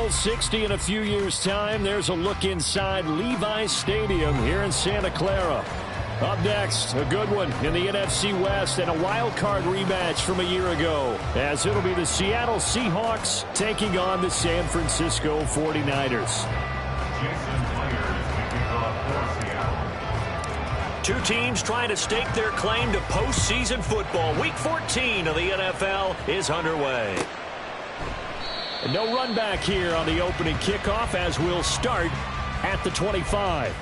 will 60 in a few years' time. There's a look inside Levi's Stadium here in Santa Clara. Up next, a good one in the NFC West and a wild card rematch from a year ago, as it'll be the Seattle Seahawks taking on the San Francisco 49ers. Two teams trying to stake their claim to postseason football. Week 14 of the NFL is underway. And no run back here on the opening kickoff, as we'll start at the 25.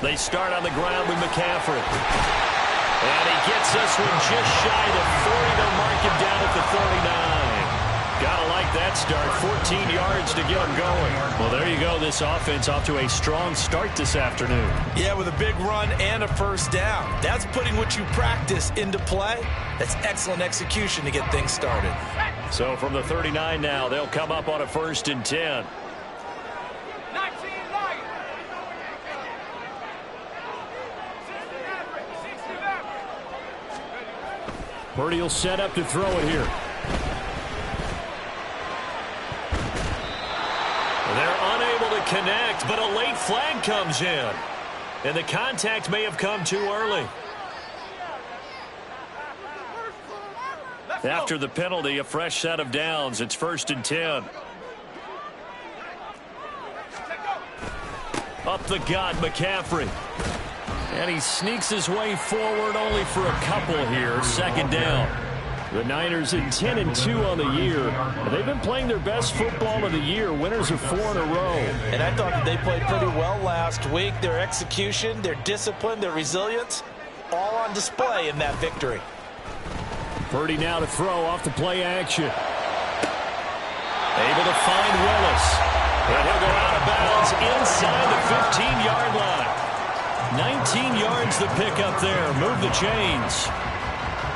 They start on the ground with McCaffrey. And he gets this one just shy of the 40. They'll mark him down at the 39. Gotta like that start. 14 yards to get him going. Well, there you go. This offense off to a strong start this afternoon. Yeah, with a big run and a first down. That's putting what you practice into play. That's excellent execution to get things started. So from the 39 now, they'll come up on a 1st and 10. Purdy will set up to throw it here. They're unable to connect, but a late flag comes in. And the contact may have come too early. After the penalty, a fresh set of downs. It's 1st and 10. Up the gut, McCaffrey. And he sneaks his way forward only for a couple here. 2nd down. The Niners in 10-2 on the year. They've been playing their best football of the year. Winners of 4 in a row. And I thought that they played pretty well last week. Their execution, their discipline, their resilience, all on display in that victory. Purdy now to throw off the play action. Able to find Willis. And he'll go out of bounds inside the 15-yard line. 19 yards the pick up there. Move the chains.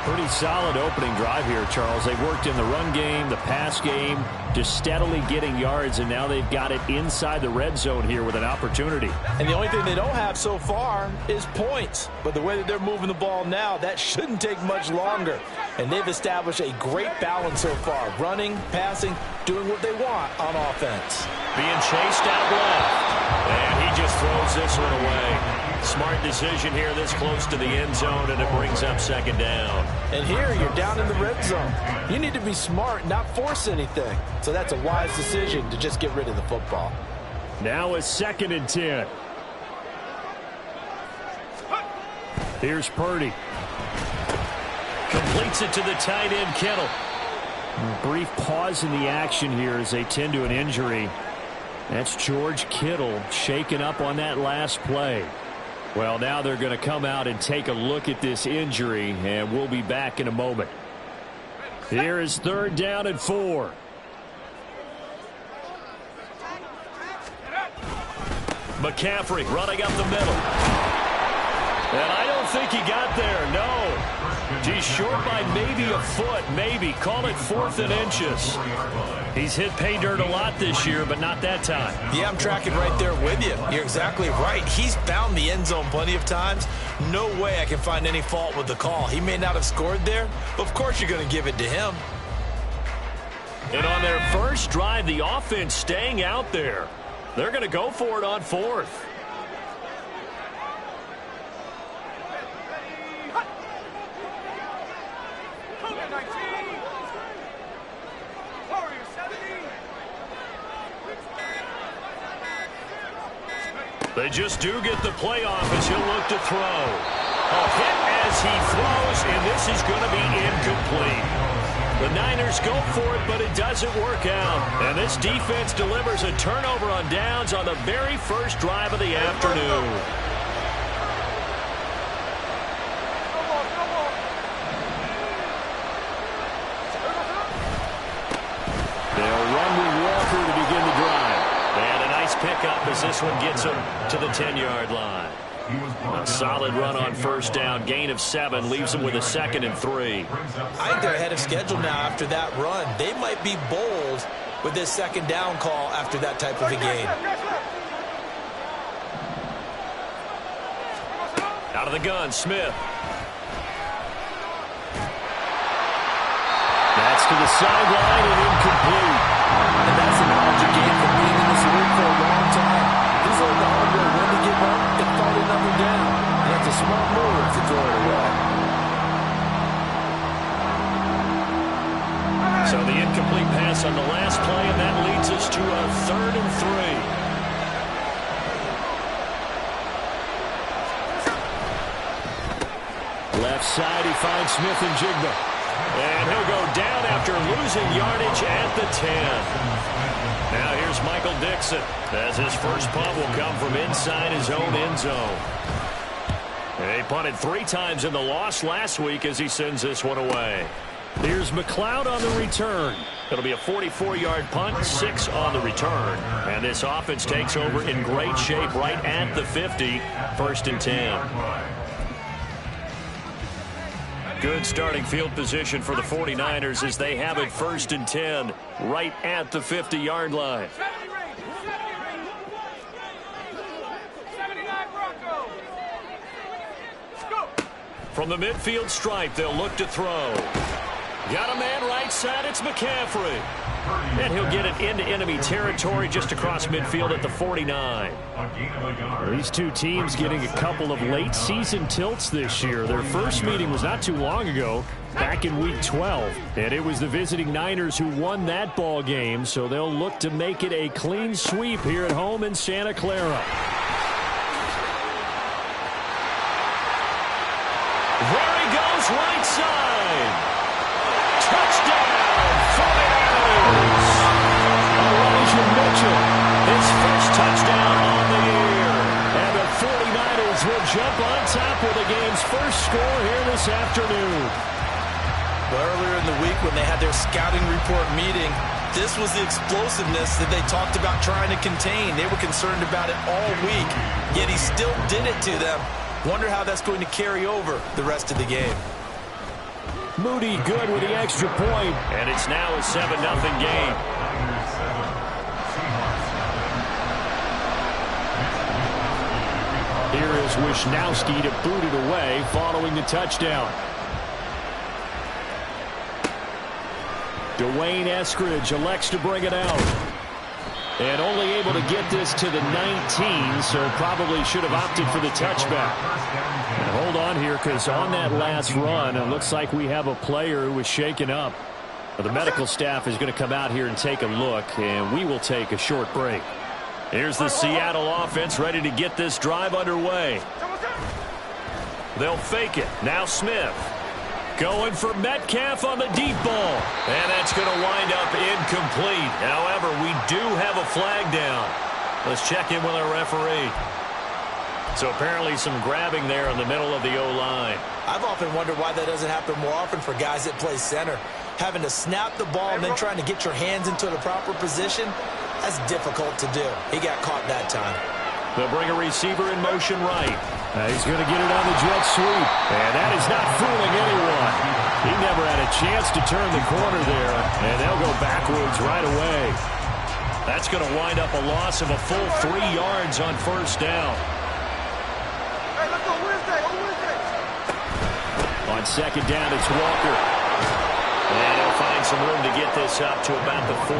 Pretty solid opening drive here, Charles. They've worked in the run game, the pass game, just steadily getting yards, and now they've got it inside the red zone here with an opportunity. And the only thing they don't have so far is points. But the way that they're moving the ball now, that shouldn't take much longer. And they've established a great balance so far. Running, passing, doing what they want on offense. Being chased out left. And he just throws this one away. Smart decision here this close to the end zone, and it brings up 2nd down. And here you're down in the red zone. You need to be smart, not force anything. So that's a wise decision to just get rid of the football. Now it's 2nd and 10. Here's Purdy. Completes it to the tight end, Kittle. A brief pause in the action here as they tend to an injury. That's George Kittle shaken up on that last play. Well, now they're going to come out and take a look at this injury, and we'll be back in a moment. Here is 3rd down and 4. McCaffrey running up the middle. And I don't think he got there, no. He's short by maybe a foot, maybe. Call it 4th and inches. He's hit pay dirt a lot this year, but not that time. Yeah, I'm tracking right there with you. You're exactly right. He's found the end zone plenty of times. No way I can find any fault with the call. He may not have scored there, but of course you're going to give it to him. And on their first drive, the offense staying out there. They're going to go for it on 4th. They just do get the play off as he'll look to throw. A hit as he throws, and this is going to be incomplete. The Niners go for it, but it doesn't work out. And this defense delivers a turnover on downs on the very first drive of the afternoon. yards pickup as this one gets him to the 10-yard line. A solid run on first down. Gain of 7 leaves them with a 2nd and 3. I think they're ahead of schedule now after that run. They might be bold with this 2nd down call after that type of a gain. Out of the gun, Smith. That's to the sideline and incomplete. And that's a knowledge you gain from being in this league for a long time. He's learned the hard way when to give up and fight another down. And that's a smart move to throw it away. So the incomplete pass on the last play, and that leads us to a 3rd and 3. Left side, he finds Smith and Jigba. And he'll go down after losing yardage at the 10. Now here's Michael Dixon, as his first punt will come from inside his own end zone. He punted 3 times in the loss last week as he sends this one away. Here's McLeod on the return. It'll be a 44-yard punt, 6 on the return. And this offense takes over in great shape right at the 50, 1st and 10. Good starting field position for the 49ers as they have it 1st and 10 right at the 50-yard line. From the midfield stripe, they'll look to throw. Got a man right side, it's McCaffrey. And he'll get it into enemy territory just across midfield at the 49. These two teams getting a couple of late season tilts this year. Their first meeting was not too long ago, back in week 12. And it was the visiting Niners who won that ball game, so they'll look to make it a clean sweep here at home in Santa Clara. There he goes, right side. Touchdown, 49ers. Elijah Mitchell, his first touchdown on the year. And the 49ers will jump on top with the game's first score here this afternoon. Well, earlier in the week when they had their scouting report meeting, this was the explosiveness that they talked about trying to contain. They were concerned about it all week, yet he still did it to them. Wonder how that's going to carry over the rest of the game. Moody good with the extra point. And it's now a 7-0 game. Here is Wisnowski to boot it away following the touchdown. Dwayne Eskridge elects to bring it out. And only able to get this to the 19, so probably should have opted for the touchback. And hold on here, because on that last run, it looks like we have a player who was shaken up. Well, the medical staff is going to come out here and take a look, and we will take a short break. Here's the Seattle offense ready to get this drive underway. They'll fake it. Now Smith. Going for Metcalf on the deep ball. And that's going to wind up incomplete. However, we do have a flag down. Let's check in with our referee. So apparently some grabbing there in the middle of the O-line. I've often wondered why that doesn't happen more often for guys that play center. Having to snap the ball and then trying to get your hands into the proper position, that's difficult to do. He got caught that time. They'll bring a receiver in motion right. He's going to get it on the jet sweep. And that is not fooling anyone. He never had a chance to turn the corner there. And they'll go backwards right away. That's going to wind up a loss of a full 3 yards on first down. On second down, it's Walker. And he'll find some room to get this up to about the 14.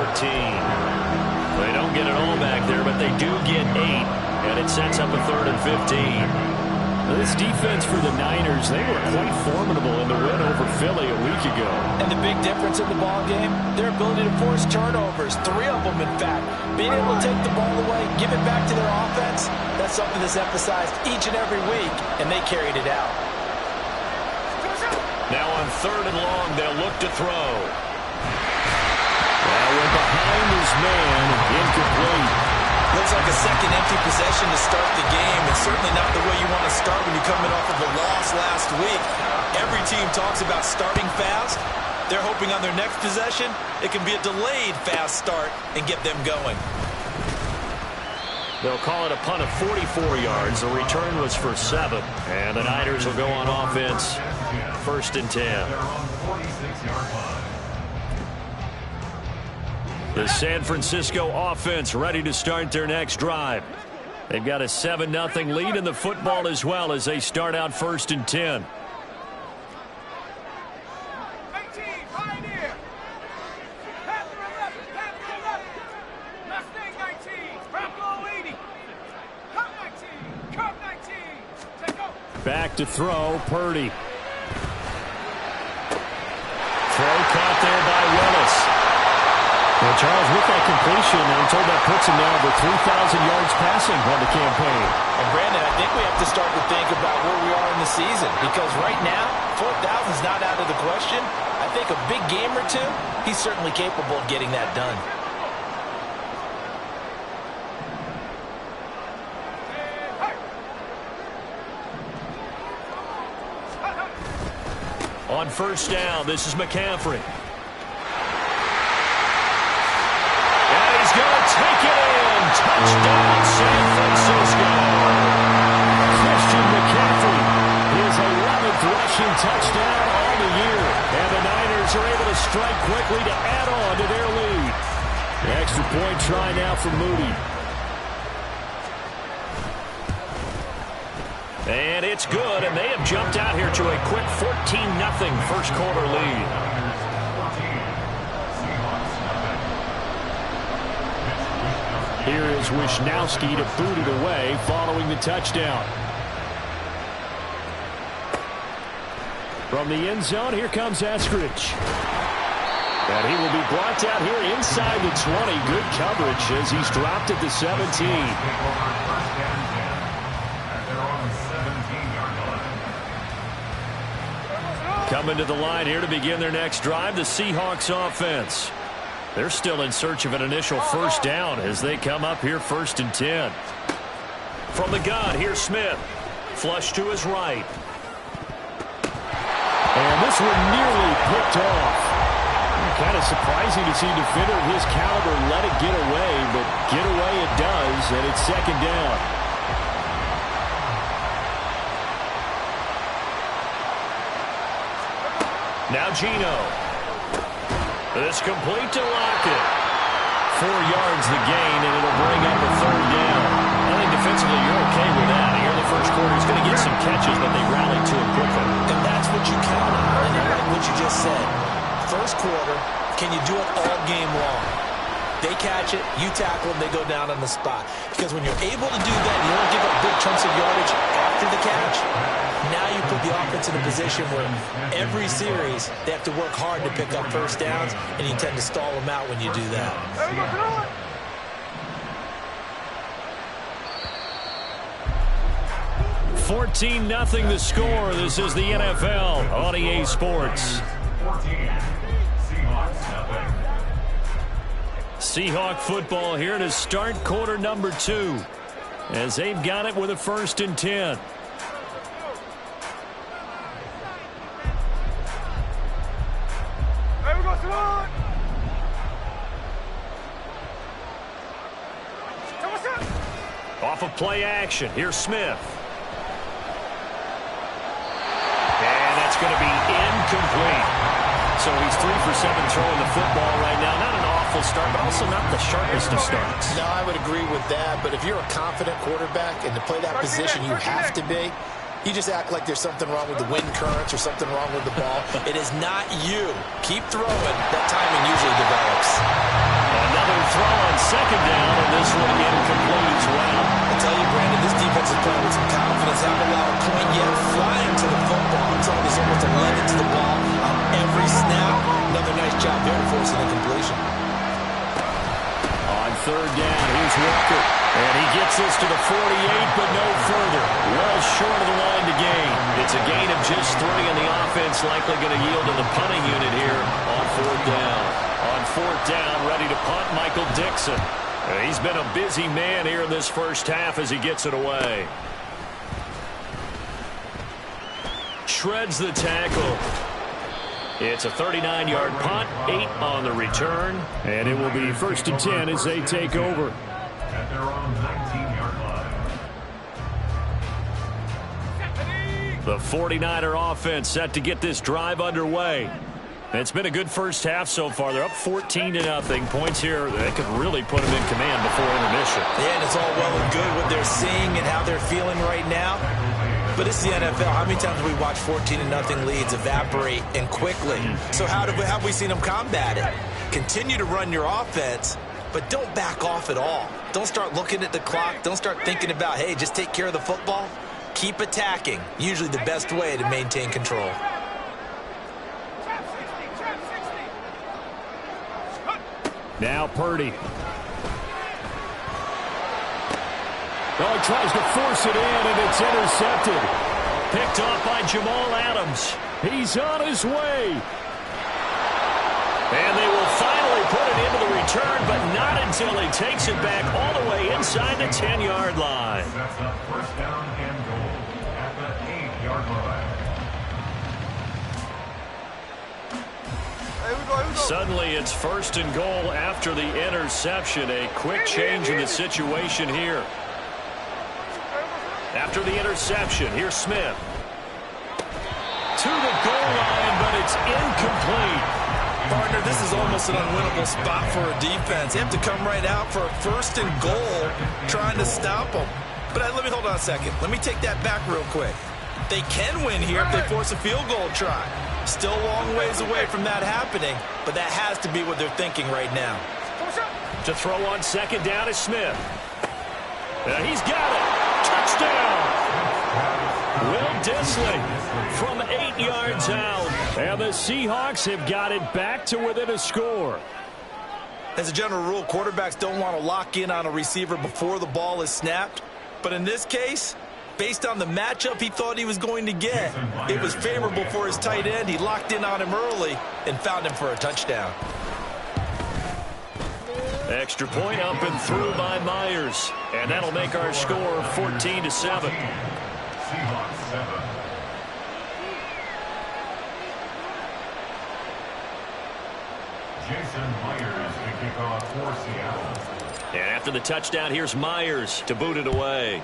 They don't get it all back there, but they do get 8. And it sets up a 3rd and 15. This defense for the Niners, they were quite formidable in the win over Philly a week ago. And the big difference in the ball game, their ability to force turnovers, 3 of them in fact. Being able to take the ball away, give it back to their offense, that's something that's emphasized each and every week, and they carried it out. Now on 3rd and long, they'll look to throw. Well, we're behind his man, incomplete. Looks like a second empty possession to start the game, and certainly not the way you want to start when you're coming off of a loss last week. Every team talks about starting fast. They're hoping on their next possession, it can be a delayed fast start and get them going. They'll call it a punt of 44 yards. The return was for 7. And the Niners will go on offense, 1st and 10. The San Francisco offense ready to start their next drive. They've got a 7-0 lead in the football as well as they start out 1st and 10. Back to throw, Purdy. Throw caught there by Willis. Well, Charles, with that completion, I'm told that puts him now over 3,000 yards passing on the campaign. And Brandon, I think we have to start to think about where we are in the season, because right now, 4,000 is not out of the question. I think a big game or two, he's certainly capable of getting that done. On 1st down, this is McCaffrey. And he's going to take it in. Touchdown, San Francisco. Christian McCaffrey, his 11th rushing touchdown on the year. And the Niners are able to strike quickly to add on to their lead. The extra point try now for Moody. And it's good, and they have jumped out here to a quick 14-0 first quarter lead. Here is Wisnowski to boot it away following the touchdown. From the end zone, here comes Eskridge. And he will be brought down here inside the 20. Good coverage as he's dropped at the 17. Coming to the line here to begin their next drive, the Seahawks offense. They're still in search of an initial 1st down as they come up here 1st and 10. From the gun, here's Smith. Flush to his right. And this one nearly picked off. Kind of surprising to see a defender of his caliber let it get away, but get away it does, and it's 2nd down. Now Geno. This complete to Lockett. 4 yards the gain, and it'll bring up a 3rd down. I think defensively you're okay with that. Here in the first quarter, he's going to get some catches, but they rallied to him quickly. And that's what you count on. And I like what you just said. First quarter, can you do it all game long? They catch it, you tackle them, they go down on the spot. Because when you're able to do that, you don't give up big chunks of yardage after the catch. Now you put the offense in a position where every series they have to work hard to pick up 1st downs, and you tend to stall them out when you do that. 14-0 the score. This is the NFL on EA Sports. Seahawk football here to start quarter number 2 as they've got it with a 1st and 10. Off of play action, here's Smith. And that's going to be incomplete. So he's 3 for 7 throwing the football right now. Not an awful start, but also not the sharpest of starts. No, I would agree with that. But if you're a confident quarterback and to play that position, you have to be. You just act like there's something wrong with the wind currents or something wrong with the ball. It is not you. Keep throwing. That timing usually develops. Another throw on 2nd down, and this one incomplete as well. I tell you, Brandon, this defense is playing with some confidence. Haven't allowed a point yet. Flying to the football. I'm telling you, there's almost 11 to the ball on every snap. Another nice job there forcing the completion. On 3rd down, here's Walker. And he gets this to the 48, but no further. Well short of the line to gain. It's a gain of just 3, and the offense likely going to yield to the punting unit here on 4th down. On 4th down, ready to punt, Michael Dixon. He's been a busy man here in this first half as he gets it away. Shreds the tackle. It's a 39-yard punt, 8 on the return. And it will be 1st and 10 as they take over. At their own 19-yard The 49er offense set to get this drive underway. It's been a good first half so far. They're up 14-0. Points here, they could really put them in command before intermission. Yeah, and it's all well and good what they're seeing and how they're feeling right now. But it's the NFL. How many times have we watched 14-0 leads evaporate and quickly? So how have we seen them combat it? Continue to run your offense, but don't back off at all. Don't start looking at the clock. Don't start thinking about, hey, just take care of the football. Keep attacking. Usually the best way to maintain control. Now Purdy. Oh, he tries to force it in, and it's intercepted. Picked off by Jamal Adams. He's on his way. And they will finally put it into the return, but not until he takes it back all the way inside the 10-yard line. That's a first down and goal at the 8-yard line. Suddenly it's first and goal after the interception. A quick change in the situation here. After the interception, here's Smith. To the goal line, but it's incomplete. Partner, this is almost an unwinnable spot for a defense. They have to come right out for a first and goal trying to stop them. But let me hold on a second. Let me take that back real quick. They can win here if they force a field goal try. Still a long ways away from that happening, but that has to be what they're thinking right now. To throw on second down is Smith. He's got it. Touchdown. Will Dissly from 8 yards out. And the Seahawks have got it back to within a score. As a general rule, quarterbacks don't want to lock in on a receiver before the ball is snapped. But in this case, based on the matchup he thought he was going to get, it was favorable for his tight end. He locked in on him early and found him for a touchdown. Extra point up and through by Myers. And that'll make our score 14-7. Seahawks 7. Jason Myers to kick off for Seattle. And after the touchdown, here's Myers to boot it away.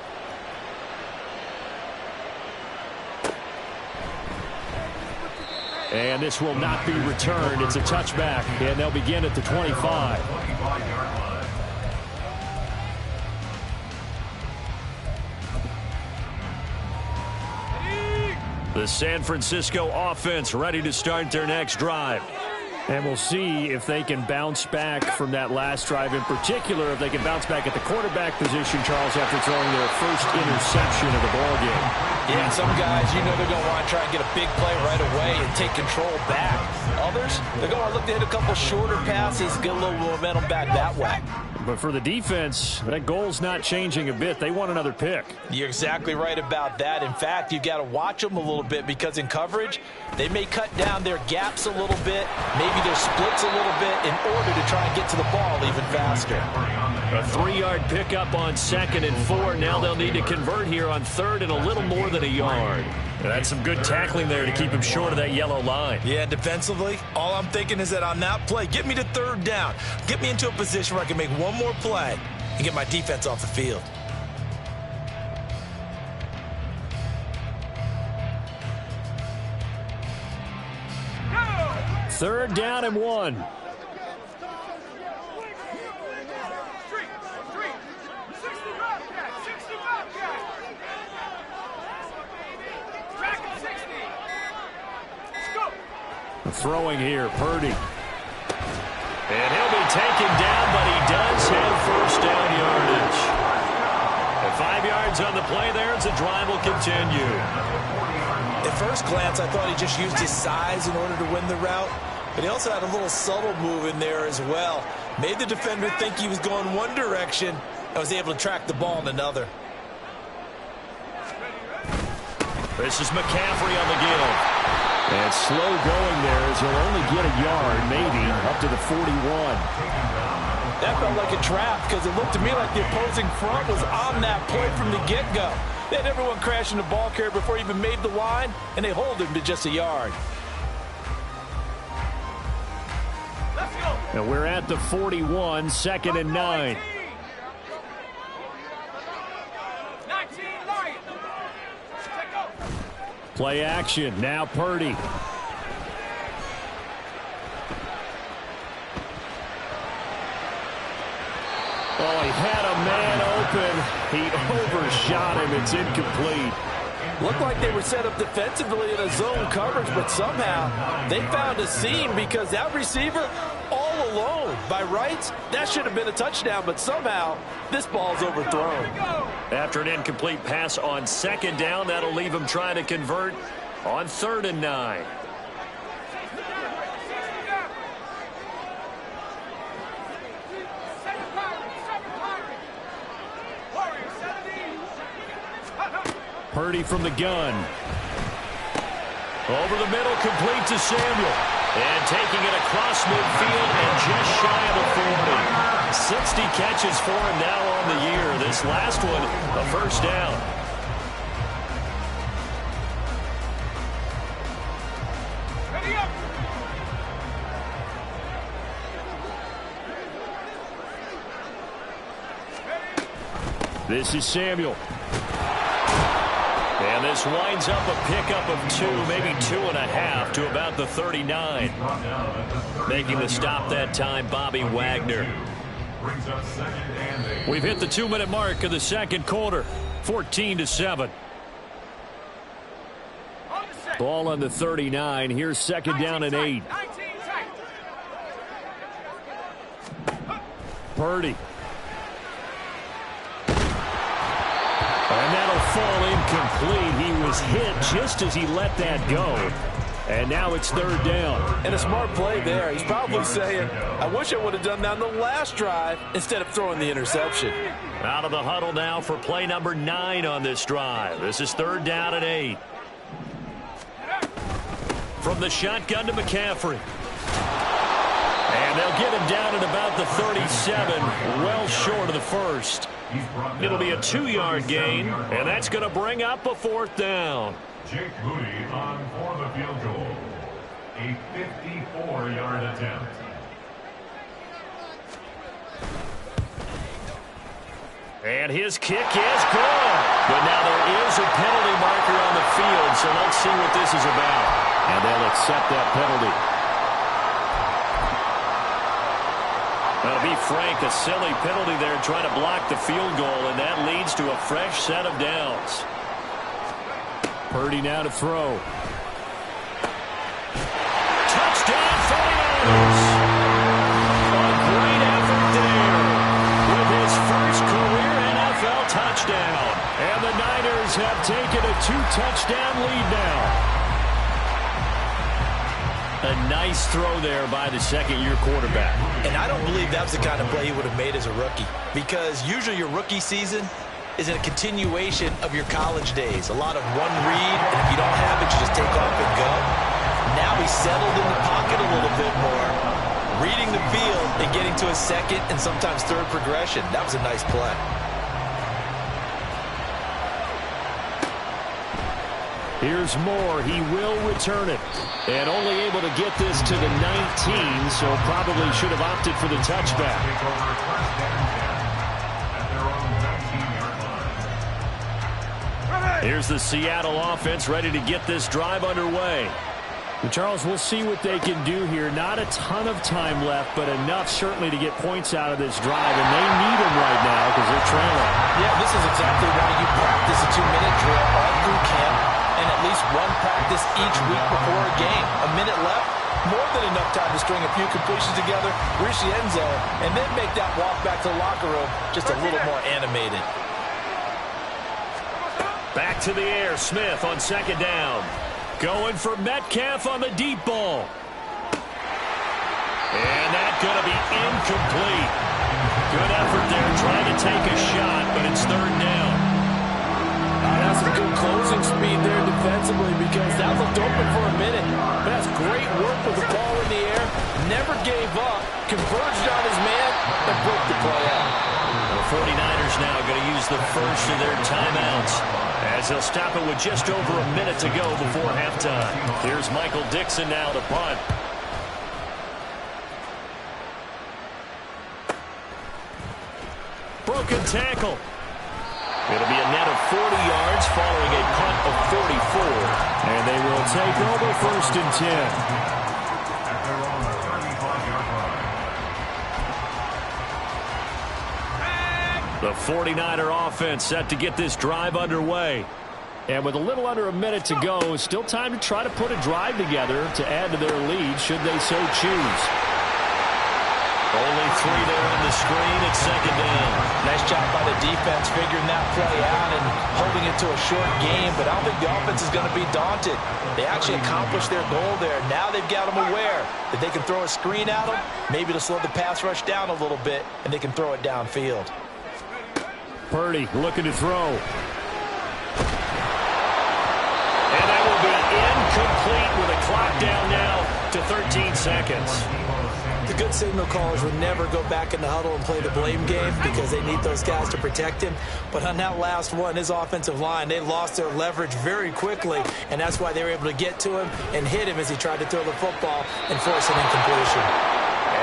And this will not be returned. It's a touchback, and they'll begin at the 25. 25-yard line. The San Francisco offense ready to start their next drive. And we'll see if they can bounce back from that last drive, in particular, if they can bounce back at the quarterback position, Charles, after throwing their first interception of the ballgame. Yeah, some guys, you know they're going to want to try and get a big play right away and take control back. Others, they're going to look to hit a couple shorter passes, get a little momentum back that way. But for the defense, that goal's not changing a bit. They want another pick. You're exactly right about that. In fact, you've got to watch them a little bit because in coverage, they may cut down their gaps a little bit, maybe their splits a little bit in order to try and get to the ball even faster. A 3-yard pickup on 2nd and 4. Now they'll need to convert here on 3rd and a little more than a yard. That's some good tackling there to keep him short of that yellow line. Yeah, defensively, all I'm thinking is that on that play, get me to 3rd down. Get me into a position where I can make one more play and get my defense off the field. Third down and 1. Throwing here, Purdy. And he'll be taken down, but he does have first down yardage. At 5 yards on the play there, as the drive will continue. At first glance, I thought he just used his size in order to win the route, but he also had a little subtle move in there as well. Made the defender think he was going one direction and was able to track the ball in another. This is McCaffrey on the give. And slow going there as he'll only get a yard, maybe, up to the 41. That felt like a trap because it looked to me like the opposing front was on that play from the get-go. They had everyone crashing the ball carrier before he even made the line, and they hold him to just a yard. Let's go. And we're at the 41, 2nd and 9. Play action. Now Purdy. Oh, he had a man open. He overshot him. It's incomplete. Looked like they were set up defensively in a zone coverage, but somehow they found a seam because that receiver all alone. By rights, that should have been a touchdown, but somehow this ball's overthrown. After an incomplete pass on second down, that'll leave him trying to convert on 3rd and 9. Purdy from the gun. Over the middle, complete to Samuel. And taking it across midfield and just shy of the 40. 60 catches for him now on the year. This last one, a first down. This is Samuel. And this winds up a pickup of 2, maybe 2.5 to about the 39. Making the stop that time, Bobby Wagner. We've hit the 2-minute mark of the second quarter. 14-7. Ball on the 39. Here's second down and 8. Purdy. And that'll fall incomplete. He was hit just as he let that go. And now it's 3rd down. And a smart play there. He's probably saying, I wish I would have done that on the last drive instead of throwing the interception. Out of the huddle now for play number 9 on this drive. This is 3rd down and 8. From the shotgun to McCaffrey. And they'll get him down at about the 37, well short of the first. It'll be a 2-yard gain, and that's going to bring up a 4th down. Jake Moody on for the field goal. A 54-yard attempt. And his kick is good. But now there is a penalty marker on the field, so let's see what this is about. And they'll accept that penalty. Well, to be frank, a silly penalty there trying to block the field goal, and that leads to a fresh set of downs. Purdy now to throw. Touchdown 49ers! A great effort there with his first career NFL touchdown. And the Niners have taken a 2-touchdown lead now. A nice throw there by the second-year quarterback. And I don't believe that was the kind of play he would have made as a rookie, because usually your rookie season is a continuation of your college days. A lot of one read, and if you don't have it, you just take off and go. Now he's settled in the pocket a little bit more, reading the field and getting to a second and sometimes third progression. That was a nice play. Here's Moore. He will return it. And only able to get this to the 19, so probably should have opted for the touchback. Here's the Seattle offense ready to get this drive underway. And Charles, we'll see what they can do here. Not a ton of time left, but enough certainly to get points out of this drive. And they need them right now because they're trailing. Yeah, this is exactly why you practice a 2-minute drill all through camp and at least one practice each week before a game. A minute left, more than enough time to string a few completions together, reach the end zone, and then make that walk back to the locker room just a little more animated. Back to the air, Smith on second down. Going for Metcalf on the deep ball. And that's going to be incomplete. Good effort there trying to take a shot, but it's 3rd down. That's some good closing speed there defensively because that looked open for a minute. But that's great work with the ball in the air. Never gave up. Converged on his man and broke the play out. The 49ers now going to use the first of their timeouts as they'll stop it with just over a minute to go before halftime. Here's Michael Dixon now to punt. Broken tackle. It'll be a net of 40 yards following a punt of 44. And they will take over 1st and 10. The 49er offense set to get this drive underway. And with a little under a minute to go, still time to try to put a drive together to add to their lead should they so choose. Only 3 there on the screen at 2nd down. Nice job by the defense figuring that play out and holding it to a short game, but I don't think the offense is going to be daunted. They actually accomplished their goal there. Now they've got them aware that they can throw a screen at them, maybe to slow the pass rush down a little bit, and they can throw it downfield. Purdy looking to throw. And that will be incomplete with a clock down now to 13 seconds. The good signal callers would never go back in the huddle and play the blame game because they need those guys to protect him. But on that last one, his offensive line, they lost their leverage very quickly, and that's why they were able to get to him and hit him as he tried to throw the football and force an incompletion.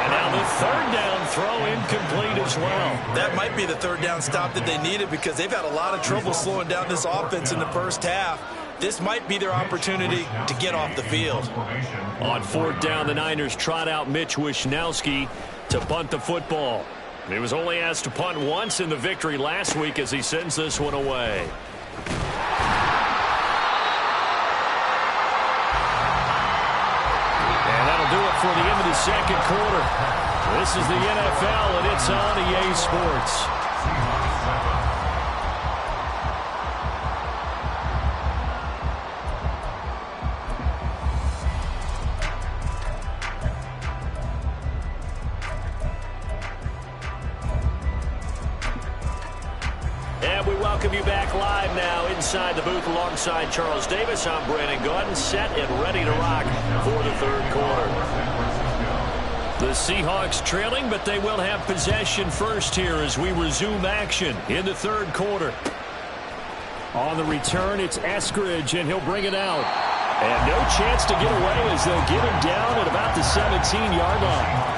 And now the 3rd down throw incomplete as well. That might be the 3rd down stop that they needed because they've had a lot of trouble slowing down this offense in the first half. This might be their opportunity to get off the field. On 4th down, the Niners trot out Mitch Wishnowsky to punt the football. He was only asked to punt once in the victory last week as he sends this one away. And that'll do it for the end of the 2nd quarter. This is the NFL, and it's on EA Sports. Welcome you back live now inside the booth alongside Charles Davis. I'm Brandon Gaudin, set and ready to rock for the 3rd quarter. The Seahawks trailing, but they will have possession first here as we resume action in the 3rd quarter. On the return, it's Eskridge, and he'll bring it out. And no chance to get away as they'll get him down at about the 17-yard line.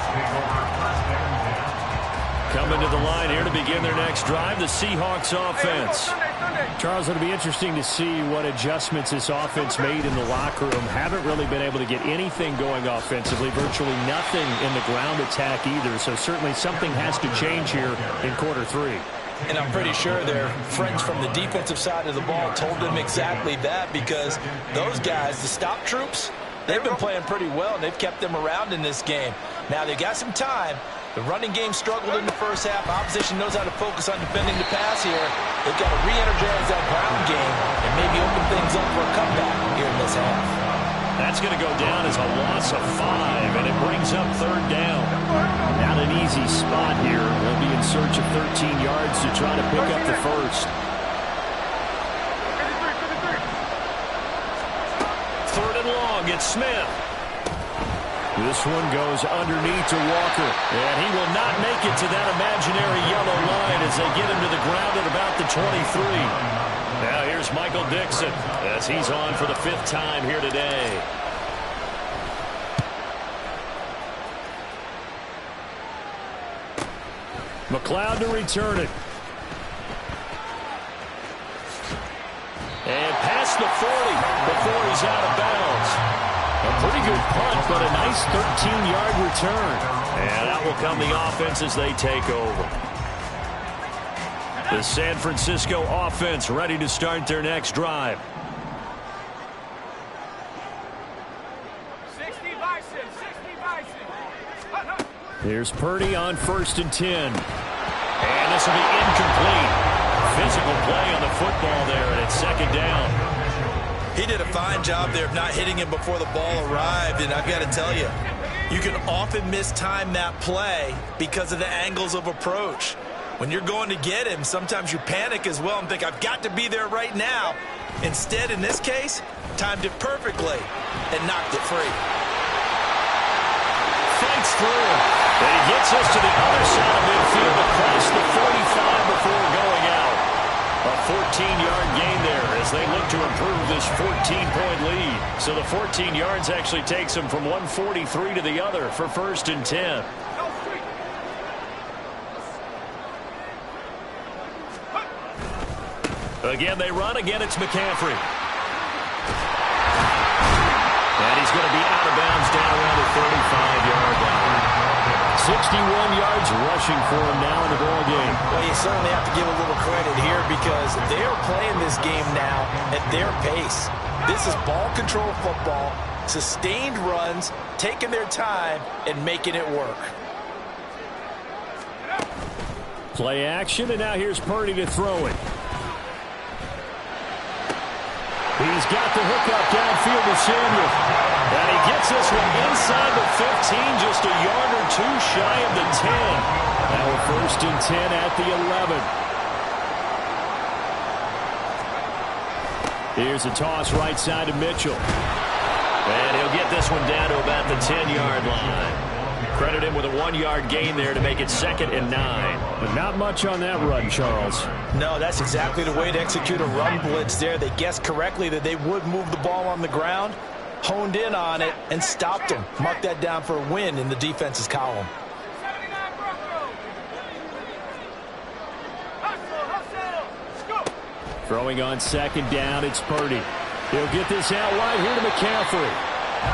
Coming to the line here to begin their next drive, the Seahawks offense. Charles, it'll be interesting to see what adjustments this offense made in the locker room. Haven't really been able to get anything going offensively, virtually nothing in the ground attack either. So certainly something has to change here in quarter 3. And I'm pretty sure their friends from the defensive side of the ball told them exactly that because those guys, the stop troops, they've been playing pretty well, and they've kept them around in this game. Now, they've got some time. The running game struggled in the first half. Opposition knows how to focus on defending the pass here. They've got to re-energize that ground game and maybe open things up for a comeback here in this half. That's going to go down as a loss of 5, and it brings up 3rd down. Not an easy spot here. They'll be in search of 13 yards to try to pick up the first. 3rd and long, it's Smith. This one goes underneath to Walker. And he will not make it to that imaginary yellow line as they get him to the ground at about the 23. Now here's Michael Dixon as he's on for the 5th time here today. McLeod to return it. And past the 40 before he's out of bounds. A pretty good punt, but a nice 13-yard return. And out will come the offense as they take over. The San Francisco offense ready to start their next drive. 60 Bison, 60 Bison. Here's Purdy on 1st and 10. And this will be incomplete. Physical play on the football there, and it's 2nd down. He did a fine job there of not hitting him before the ball arrived, and I've got to tell you, you can often mistime that play because of the angles of approach. When you're going to get him, sometimes you panic as well and think, I've got to be there right now. Instead, in this case, timed it perfectly and knocked it free. Fights through. And he gets us to the other side of midfield across the 45 before going out. A 14-yard gain there as they look to improve this 14-point lead. So the 14 yards actually takes them from 143 to the other for 1st and 10. Again, they run. Again, it's McCaffrey. And he's going to be out of bounds down around the 35-yard line. 61 yards rushing for him now in the ball game. Well, you certainly have to give a little credit here because they are playing this game now at their pace. This is ball control football, sustained runs, taking their time, and making it work. Play action, and now here's Purdy to throw it. He's got the hookup downfield to Samuel. And he gets this one inside the 15, just a yard or two shy of the 10. Now we're 1st and 10 at the 11. Here's a toss right side to Mitchell. And he'll get this one down to about the 10-yard line. Credit him with a 1-yard gain there to make it 2nd and 9. But not much on that run, Charles. No, that's exactly the way to execute a run blitz there. They guessed correctly that they would move the ball on the ground, honed in on it, and stopped them. Mark that down for a win in the defense's column. Throwing on 2nd down, it's Purdy. He'll get this out wide here to McCaffrey.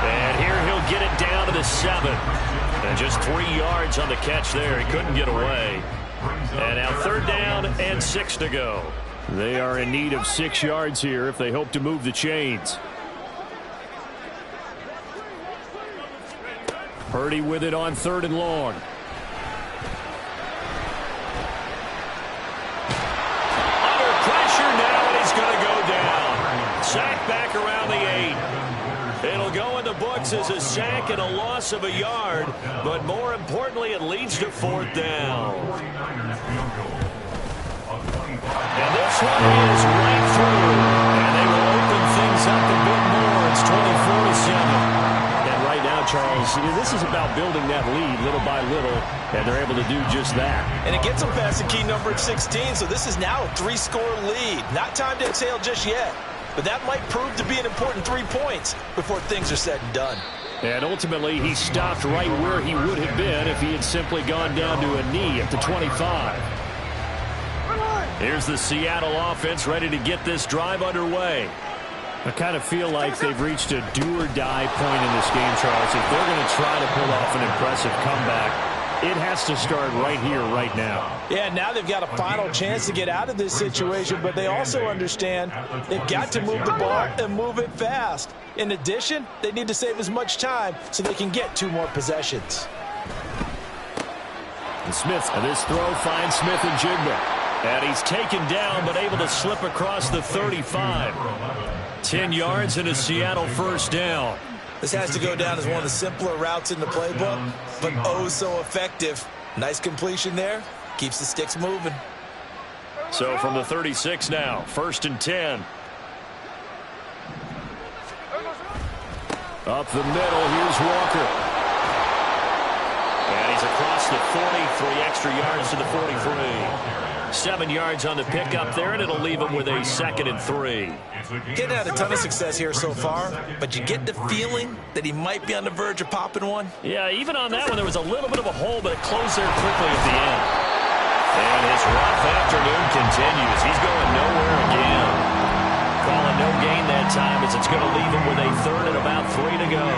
And here he'll get it down to the 7. And just 3 yards on the catch there. He couldn't get away. And now 3rd down and 6 to go. They are in need of 6 yards here if they hope to move the chains. Purdy with it on 3rd and long. Under pressure now, and he's going to go down. Sack back around the 8. It'll go in the books as a sack and a loss of a yard, but more importantly, it leads to 4th down. And this one is right through, and they will open things up a bit more. It's 24-7. And right now, Charles, this is about building that lead little by little, and they're able to do just that. And it gets them past the key number at 16, so this is now a 3-score lead. Not time to exhale just yet. But that might prove to be an important 3 points before things are said and done. And ultimately, he stopped right where he would have been if he had simply gone down to a knee at the 25. Here's the Seattle offense ready to get this drive underway. I kind of feel like they've reached a do-or-die point in this game, Charles. If they're going to try to pull off an impressive comeback, it has to start right here, right now. Yeah, now they've got a final chance to get out of this situation, but they also understand they've got to move the ball and move it fast. In addition, they need to save as much time so they can get 2 more possessions. And Smith, and this throw finds Smith and Jigba. And he's taken down, but able to slip across the 35. 10 yards and a Seattle 1st down. This has to go down as one of the simpler routes in the playbook, but oh so effective. Nice completion there. Keeps the sticks moving. So from the 36 now, 1st and 10. Up the middle, here's Walker. And he's across the 40, 3 extra yards to the 43. 7 yards on the pickup there, and it'll leave him with a 2nd and 3. Getting had a ton of success here so far, but you get the feeling that he might be on the verge of popping one. Yeah, even on that one, there was a little bit of a hole, but it closed there quickly at the end. And his rough afternoon continues. He's going nowhere again. Calling no gain that time as it's going to leave him with a 3rd and about 3 to go.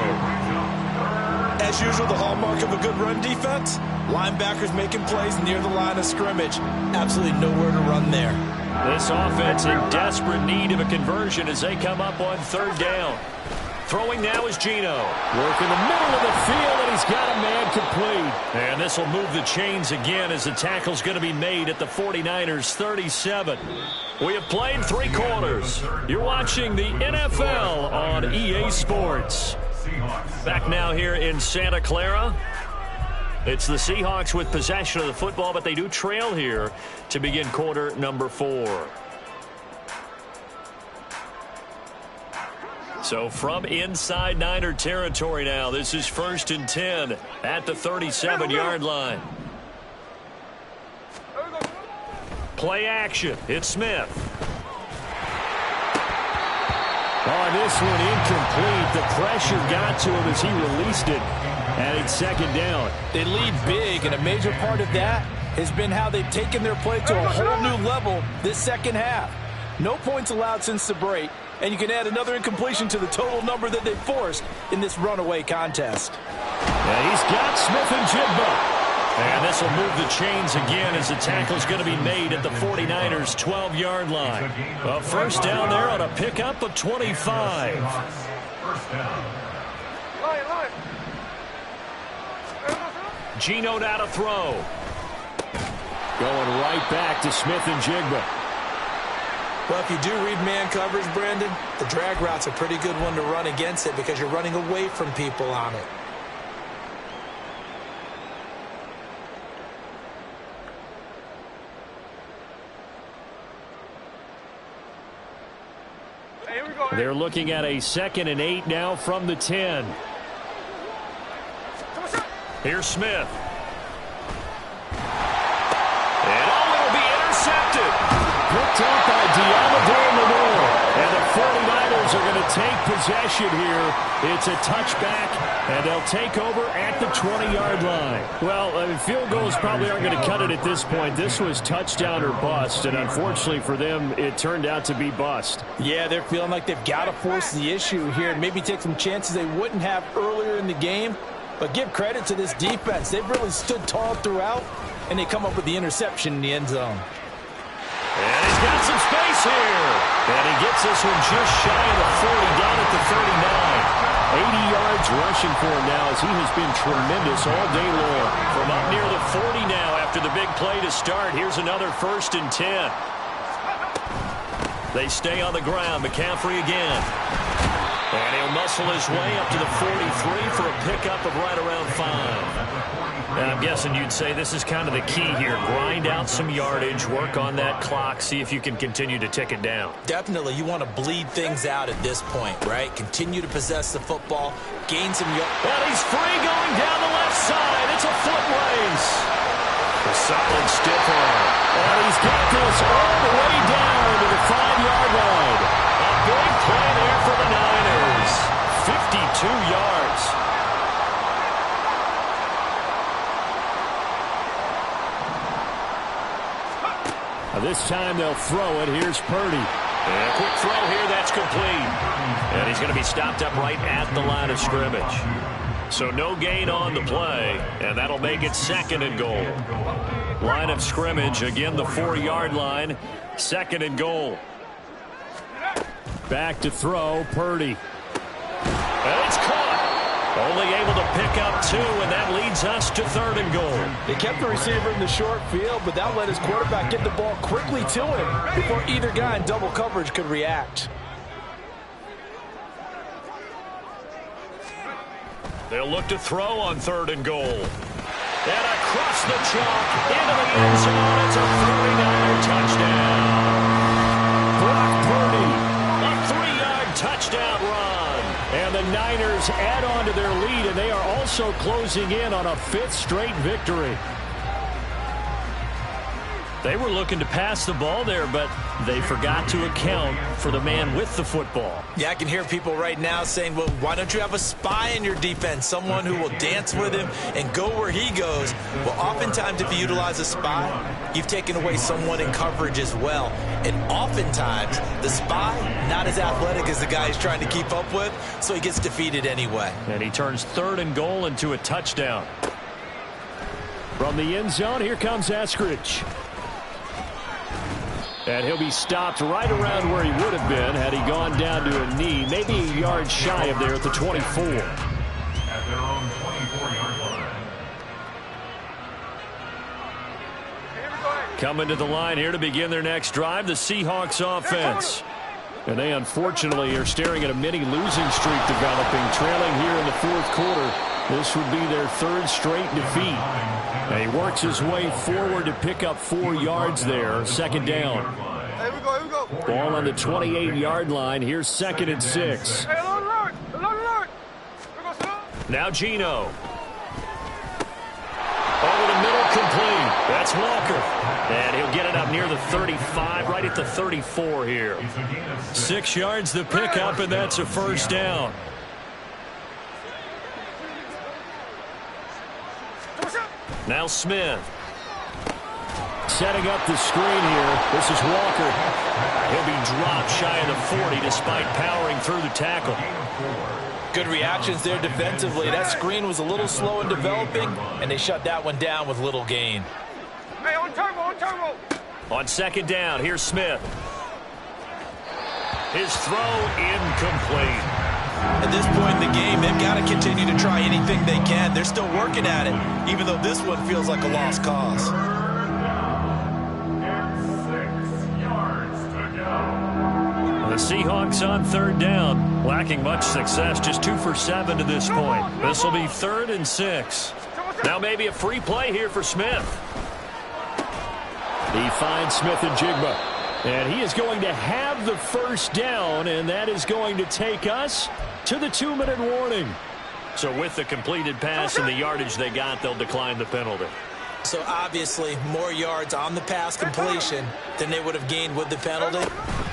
As usual, the hallmark of a good run defense, linebackers making plays near the line of scrimmage. Absolutely nowhere to run there. This offense in desperate need of a conversion as they come up on 3rd down. Throwing now is Geno. Work in the middle of the field, and he's got a man complete. And this will move the chains again as the tackle's going to be made at the 49ers 37. We have played 3 quarters. You're watching the NFL on EA Sports. Back now here in Santa Clara. It's the Seahawks with possession of the football, but they do trail here to begin quarter number 4. So from inside Niner territory now, this is 1st and 10 at the 37-yard line. Play action. It's Smith. On this one, incomplete. The pressure got to him as he released it. And it's 2nd down. They lead big, and a major part of that has been how they've taken their play to a whole new level this second half. No points allowed since the break, And you can add another incompletion to the total number that they forced in this runaway contest. And he's got Smith and Jigba. And this will move the chains again as the tackle's going to be made at the 49ers' 12-yard line. A first down there on a pickup of 25. First down. Geno now to throw. Going right back to Smith and Jigba. Well, if you do read man coverage, Brandon, the drag route's a pretty good one to run against it because you're running away from people on it. They're looking at a 2nd and 8 now from the 10. Here's Smith. And it'll be intercepted. Picked up by Deommodore. And the 49ers are going to take possession here. It's a touchback, and they'll take over at the 20-yard line. Well, I mean, field goals probably aren't going to cut it at this point. This was touchdown or bust, and unfortunately for them, it turned out to be bust. Yeah, they're feeling like they've got to force the issue here and maybe take some chances they wouldn't have earlier in the game. But give credit to this defense. They've really stood tall throughout, and they come up with the interception in the end zone. And he's got some space here. And he gets this one just shy of the 40, down at the 39. 80 yards rushing for him now as he has been tremendous all day long. From up near the 40 now after the big play to start. Here's another 1st and 10. They stay on the ground. McCaffrey again. And he'll muscle his way up to the 43 for a pickup of right around 5. And I'm guessing you'd say this is kind of the key here. Grind out some yardage, work on that clock, see if you can continue to tick it down. Definitely, you want to bleed things out at this point, right? Continue to possess the football, gain some yards. And he's free going down the left side. It's a foot race. A solid stiff arm. And he's got this all the way down to the 5-yard line. A big play there for the Niners. 52 yards. This time they'll throw it. Here's Purdy. And a quick throw here. That's complete. And he's going to be stopped up right at the line of scrimmage. So no gain on the play, and that'll make it 2nd and goal. Line of scrimmage, again the 4-yard line. 2nd and goal. Back to throw, Purdy. And it's caught. Only able to pick up 2, and that leads us to 3rd and goal. They kept the receiver in the short field, but that let his quarterback get the ball quickly to him before either guy in double coverage could react. They'll look to throw on 3rd and goal. And across the chalk into the end zone. It's a 49er touchdown. Brock Purdy. A 3-yard touchdown run. And the Niners add on to their lead, and they are also closing in on a 5th straight victory. They were looking to pass the ball there, but they forgot to account for the man with the football. Yeah, I can hear people right now saying, well, why don't you have a spy in your defense, someone who will dance with him and go where he goes? Well, oftentimes if you utilize a spy, you've taken away someone in coverage as well. And oftentimes, the spy, not as athletic as the guy he's trying to keep up with, so he gets defeated anyway. And he turns 3rd and goal into a touchdown. From the end zone, here comes Eskridge. And he'll be stopped right around where he would have been had he gone down to a knee, maybe a yard shy of there at the 24. At their own 24-yard line. Coming to the line here to begin their next drive, the Seahawks offense. And they unfortunately are staring at a mini losing streak developing, trailing here in the 4th quarter. This would be their 3rd straight defeat. And he works his way forward to pick up 4 yards there. 2nd down. Here we go. Ball on the 28-yard line. Here's 2nd and 6. Hey, along the line. Now Geno. Over the middle, complete. That's Walker. And he'll get it up near the 35, right at the 34 here. 6 yards the pickup, and that's a 1st down. Now Smith. Setting up the screen here. This is Walker. He'll be dropped shy of the 40 despite powering through the tackle. Good reactions there defensively. That screen was a little slow in developing, and they shut that one down with little gain. Hey, on turbo, on turbo. On second down, here's Smith. His throw incomplete. At this point in the game, they've got to continue to try anything they can. They're still working at it, even though this one feels like a lost cause. The Seahawks on third down, lacking much success, just 2 for 7 to this point. This will be 3rd and 6. Now maybe a free play here for Smith. He finds Smith and Jigba. And he is going to have the first down, and that is going to take us to the 2-minute warning. So with the completed pass and the yardage they got, they'll decline the penalty. So obviously more yards on the pass completion than they would have gained with the penalty.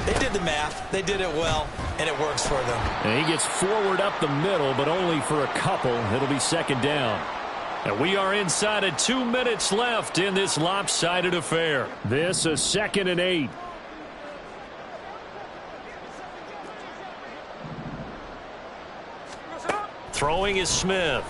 They did the math. They did it well, and it works for them. And he gets forward up the middle, but only for a couple. It'll be 2nd down. And we are inside of 2 minutes left in this lopsided affair. This is 2nd and 8. Throwing is Smith.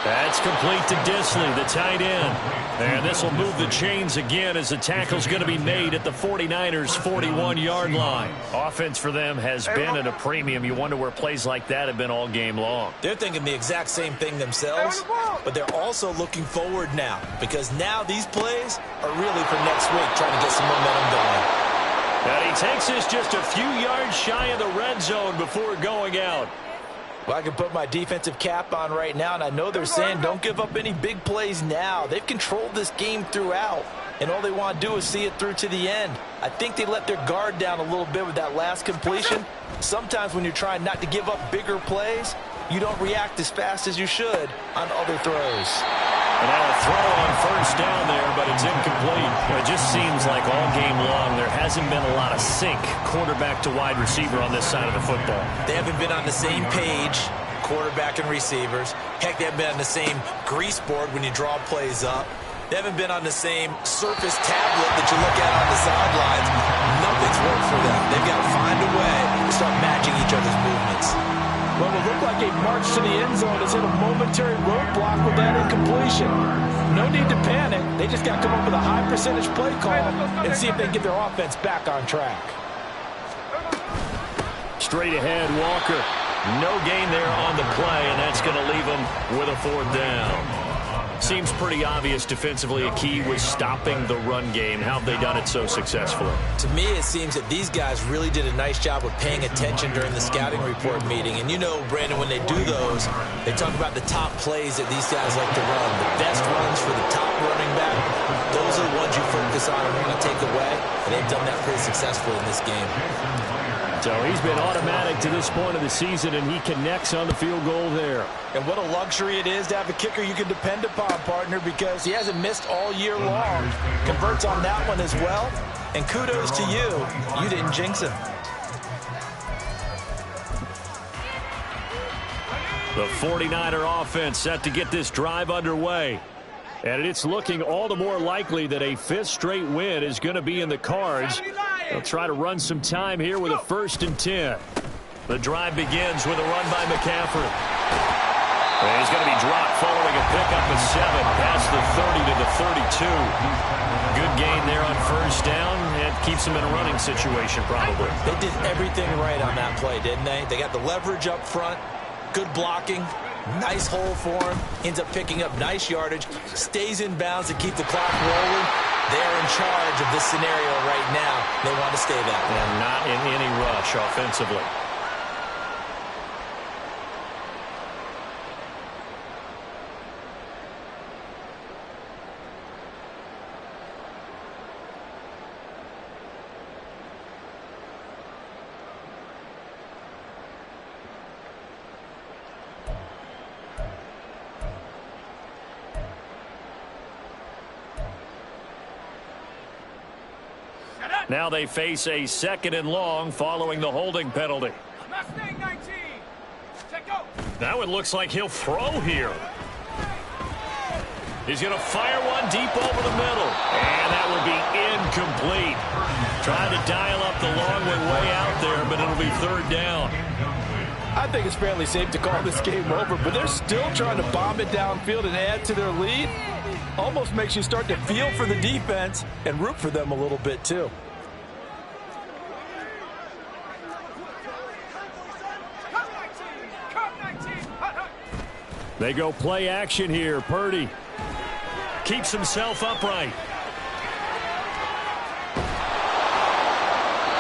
That's complete to Disley, the tight end. And this will move the chains again as the tackle's going to be made at the 49ers' 41-yard line. Offense for them has been at a premium. You wonder where plays like that have been all game long. They're thinking the exact same thing themselves, but they're also looking forward now because now these plays are really for next week, trying to get some momentum going. And he takes this just a few yards shy of the red zone before going out. Well, I can put my defensive cap on right now, and I know they're saying don't give up any big plays now. They've controlled this game throughout, and all they want to do is see it through to the end. I think they let their guard down a little bit with that last completion. Sometimes when you're trying not to give up bigger plays, you don't react as fast as you should on other throws. And now a throw on first down there, but it's incomplete. It just seems like all game long there hasn't been a lot of sync quarterback to wide receiver on this side of the football. They haven't been on the same page, quarterback and receivers. Heck, they haven't been on the same grease board when you draw plays up. They haven't been on the same surface tablet that you look at on the sidelines. Nothing's worked for them. They've got to find a way to start matching each other's movements. Well, it looked like a march to the end zone has hit a momentary roadblock with that incompletion. No need to panic. They just got to come up with a high percentage play call and see if they can get their offense back on track. Straight ahead, Walker. No gain there on the play, and that's going to leave them with a 4th down. Seems pretty obvious defensively a key was stopping the run game. How have they done it so successfully? To me, it seems that these guys really did a nice job of paying attention during the scouting report meeting. And you know, Brandon, when they do those, they talk about the top plays that these guys like to run. The best runs for the top running back, those are the ones you focus on and want to take away. And they've done that pretty successfully in this game. So he's been automatic to this point of the season, and he connects on the field goal there. And what a luxury it is to have a kicker you can depend upon, partner, because he hasn't missed all year long. Converts on that one as well. And kudos to you. You didn't jinx him. The 49er offense set to get this drive underway. And it's looking all the more likely that a 5th straight win is going to be in the cards. They'll try to run some time here with a 1st and 10. The drive begins with a run by McCaffrey. And he's going to be dropped following a pickup of 7 past the 30 to the 32. Good gain there on first down. It keeps them in a running situation probably. They did everything right on that play, didn't they? They got the leverage up front, good blocking, nice hole for him, ends up picking up nice yardage, stays in bounds to keep the clock rolling. They're in charge of this scenario right now. They want to stay that way. And not in any rush offensively. Now they face a 2nd and long following the holding penalty. Now it looks like he'll throw here. He's going to fire one deep over the middle. And that will be incomplete. Trying to dial up up the long one way out there, but it'll be third down. I think it's fairly safe to call this game over, but they're still trying to bomb it downfield and add to their lead. Almost makes you start to feel for the defense and root for them a little bit too. They go play action here. Purdy keeps himself upright.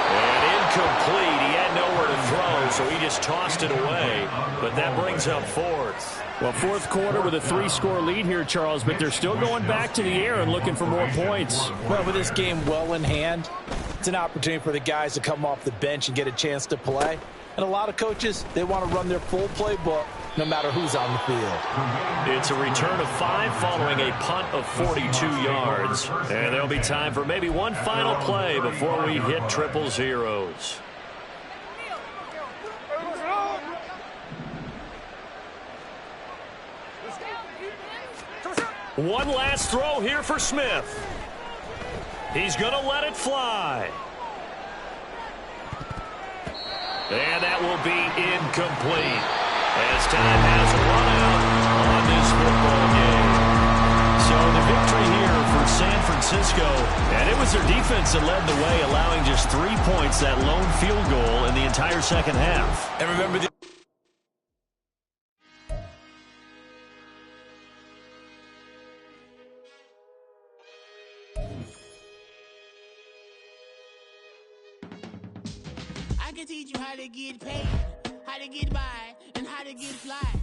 And incomplete. He had nowhere to throw, so he just tossed it away. But that brings up fourth. Well, fourth quarter with a 3-score lead here, Charles, but they're still going back to the air and looking for more points. Well, with this game well in hand, it's an opportunity for the guys to come off the bench and get a chance to play. And a lot of coaches, they want to run their full playbook no matter who's on the field. It's a return of 5 following a punt of 42 yards. And there'll be time for maybe one final play before we hit triple zeros. One last throw here for Smith. He's going to let it fly. And that will be incomplete as time has run out on this football game. So the victory here for San Francisco, and it was their defense that led the way, allowing just 3 points, that lone field goal in the entire second half. And remember the I can teach you how to get paid, how to get by, and how to get fly.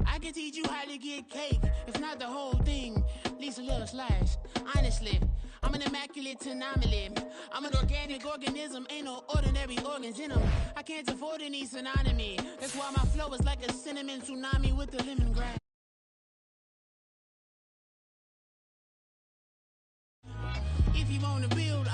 I can teach you how to get cake, if not the whole thing, at least a little slice. Honestly, I'm an immaculate anomaly. I'm an organic organism, ain't no ordinary organs in them. I can't afford any synonymy. That's why my flow is like a cinnamon tsunami with the lemongrass. If you wanna build,